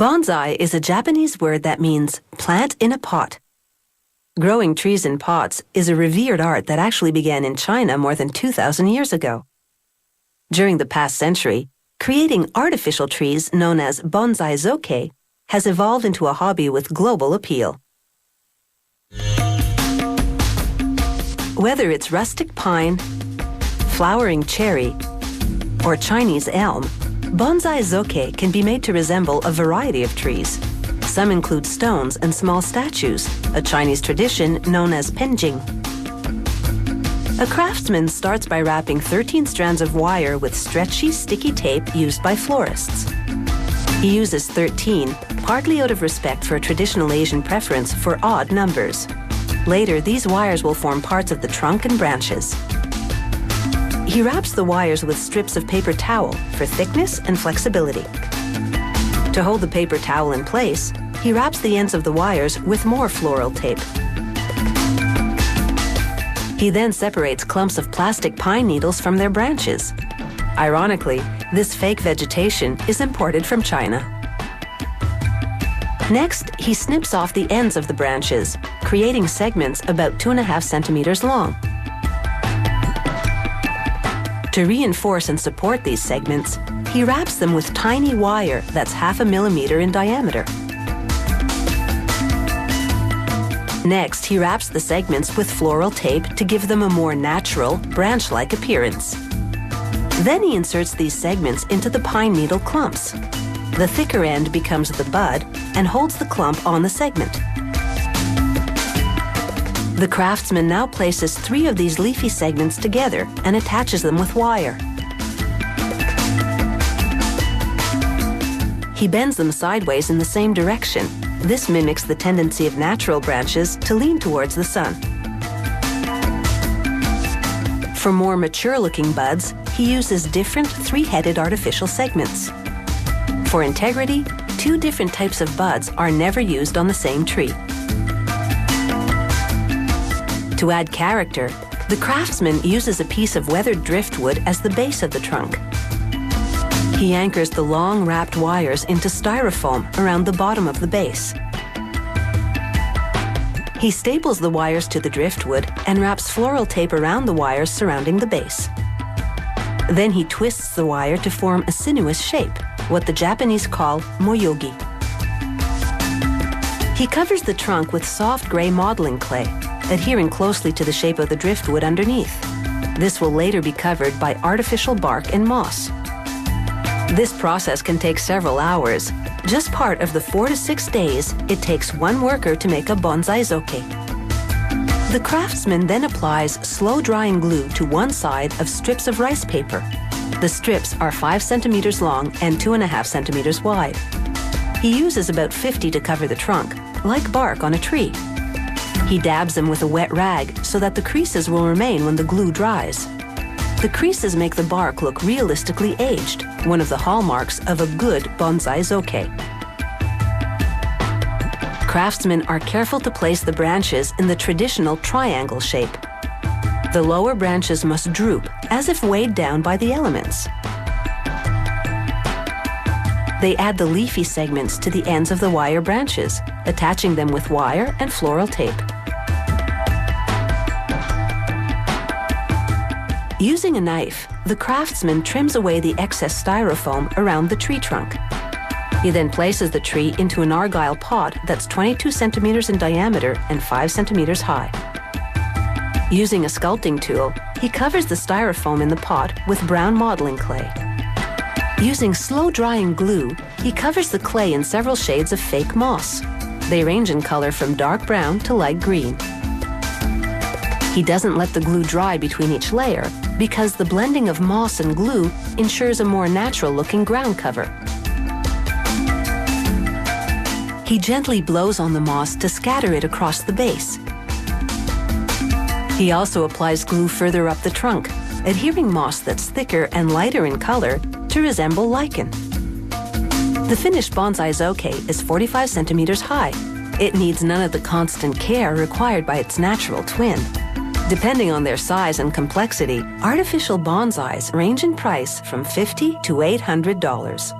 Bonsai is a Japanese word that means plant in a pot. Growing trees in pots is a revered art that actually began in China more than 2,000 years ago. During the past century, creating artificial trees known as bonsai zoke has evolved into a hobby with global appeal. Whether it's rustic pine, flowering cherry, or Chinese elm, bonsai zoke can be made to resemble a variety of trees. Some include stones and small statues, a Chinese tradition known as penjing. A craftsman starts by wrapping 13 strands of wire with stretchy, sticky tape used by florists. He uses 13, partly out of respect for a traditional Asian preference for odd numbers. Later, these wires will form parts of the trunk and branches. He wraps the wires with strips of paper towel for thickness and flexibility. To hold the paper towel in place, he wraps the ends of the wires with more floral tape. He then separates clumps of plastic pine needles from their branches. Ironically, this fake vegetation is imported from China. Next, he snips off the ends of the branches, creating segments about 2.5 centimeters long. To reinforce and support these segments, he wraps them with tiny wire that's 0.5 millimeter in diameter. Next, he wraps the segments with floral tape to give them a more natural, branch-like appearance. Then he inserts these segments into the pine needle clumps. The thicker end becomes the bud and holds the clump on the segment. The craftsman now places 3 of these leafy segments together and attaches them with wire. He bends them sideways in the same direction. This mimics the tendency of natural branches to lean towards the sun. For more mature-looking buds, he uses different 3-headed artificial segments. For integrity, 2 different types of buds are never used on the same tree. To add character, the craftsman uses a piece of weathered driftwood as the base of the trunk. He anchors the long wrapped wires into styrofoam around the bottom of the base. He staples the wires to the driftwood and wraps floral tape around the wires surrounding the base. Then he twists the wire to form a sinuous shape, what the Japanese call moyogi. He covers the trunk with soft gray modeling clay, adhering closely to the shape of the driftwood underneath. This will later be covered by artificial bark and moss. This process can take several hours, just part of the 4 to 6 days it takes one worker to make a bonsai zoke. The craftsman then applies slow-drying glue to one side of strips of rice paper. The strips are 5 centimeters long and 2.5 centimeters wide. He uses about 50 to cover the trunk, like bark on a tree. He dabs them with a wet rag so that the creases will remain when the glue dries. The creases make the bark look realistically aged, one of the hallmarks of a good bonsai zoke. Craftsmen are careful to place the branches in the traditional triangle shape. The lower branches must droop, as if weighed down by the elements. They add the leafy segments to the ends of the wire branches, attaching them with wire and floral tape. Using a knife, the craftsman trims away the excess styrofoam around the tree trunk. He then places the tree into an argile pot that's 22 centimeters in diameter and 5 centimeters high. Using a sculpting tool, he covers the styrofoam in the pot with brown modeling clay. Using slow-drying glue, he covers the clay in several shades of fake moss. They range in color from dark brown to light green. He doesn't let the glue dry between each layer because the blending of moss and glue ensures a more natural-looking ground cover. He gently blows on the moss to scatter it across the base. He also applies glue further up the trunk, adhering moss that's thicker and lighter in color to resemble lichen. The finished bonsai zoke is 45 centimeters high. It needs none of the constant care required by its natural twin. Depending on their size and complexity, artificial bonsais range in price from $50 to $800.